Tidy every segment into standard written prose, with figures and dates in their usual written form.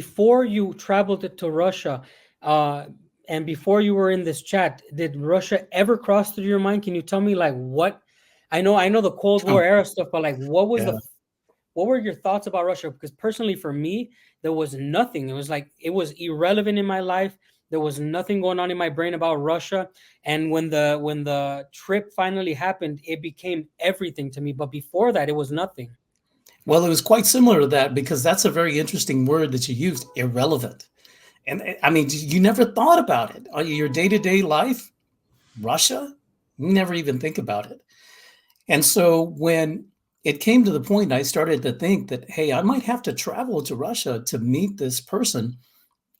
before you traveled to Russia, uh, and before you were in this chat, did Russia ever cross through your mind? Can you tell me like what? I know the Cold War era stuff, but like Yeah. what were your thoughts about Russia? Because personally, for me, there was nothing. It was like it was irrelevant in my life. There was nothing going on in my brain about Russia. And when the trip finally happened, it became everything to me. But before that, it was nothing. Well, it was quite similar to that because that's a very interesting word that you used, irrelevant. And I mean, you never thought about it. Your day to day life, Russia, you never even think about it. And so when it came to the point, I started to think that, hey, I might have to travel to Russia to meet this person.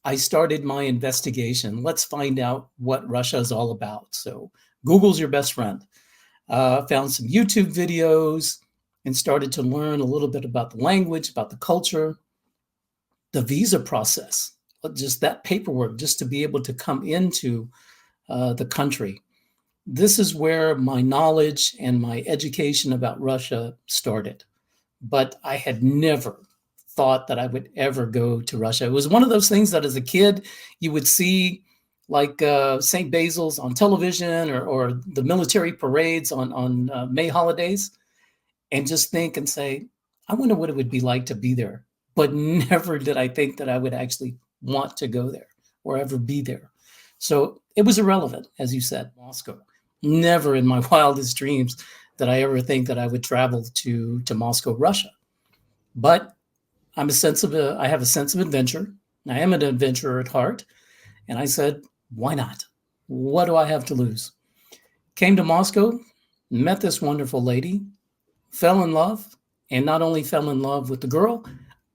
I started my investigation. Let's find out what Russia is all about. So Google's your best friend. Found some YouTube videos and started to learn a little bit about the language, about the culture, the visa process, just that paperwork, just to be able to come into the country. This is where my knowledge and my education about Russia started. But I had never thought that I would ever go to Russia. It was one of those things that as a kid, you would see like St. Basil's on television or the military parades on May holidays and just think and say, I wonder what it would be like to be there. But never did I think that I would actually want to go there or ever be there. So it was irrelevant, as you said, Moscow. Never in my wildest dreams did I ever think that I would travel to Moscow, Russia. But I have a sense of adventure. I am an adventurer at heart. And I said, why not? What do I have to lose? Came to Moscow, met this wonderful lady, fell in love, and not only fell in love with the girl,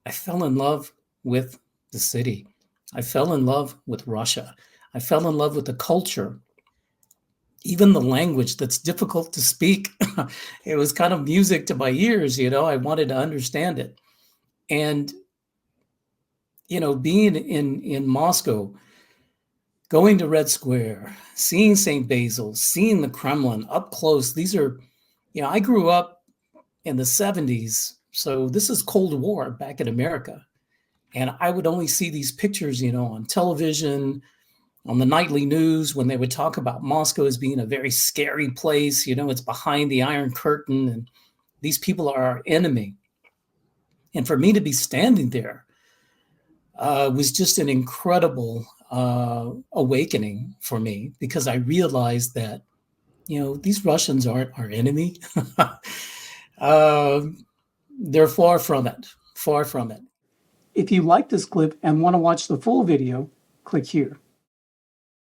I fell in love with the city. I fell in love with Russia. I fell in love with the culture, even the language that's difficult to speak. It was kind of music to my ears, I wanted to understand it. And, being in Moscow, going to Red Square, seeing St. Basil's, seeing the Kremlin up close, these are, I grew up in the 70s. So this is Cold War back in America. And I would only see these pictures, on television, on the nightly news, when they would talk about Moscow as being a very scary place. It's behind the Iron Curtain and these people are our enemy. And for me to be standing there was just an incredible awakening for me because I realized that, these Russians aren't our enemy. They're far from it, far from it. If you like this clip and want to watch the full video, click here.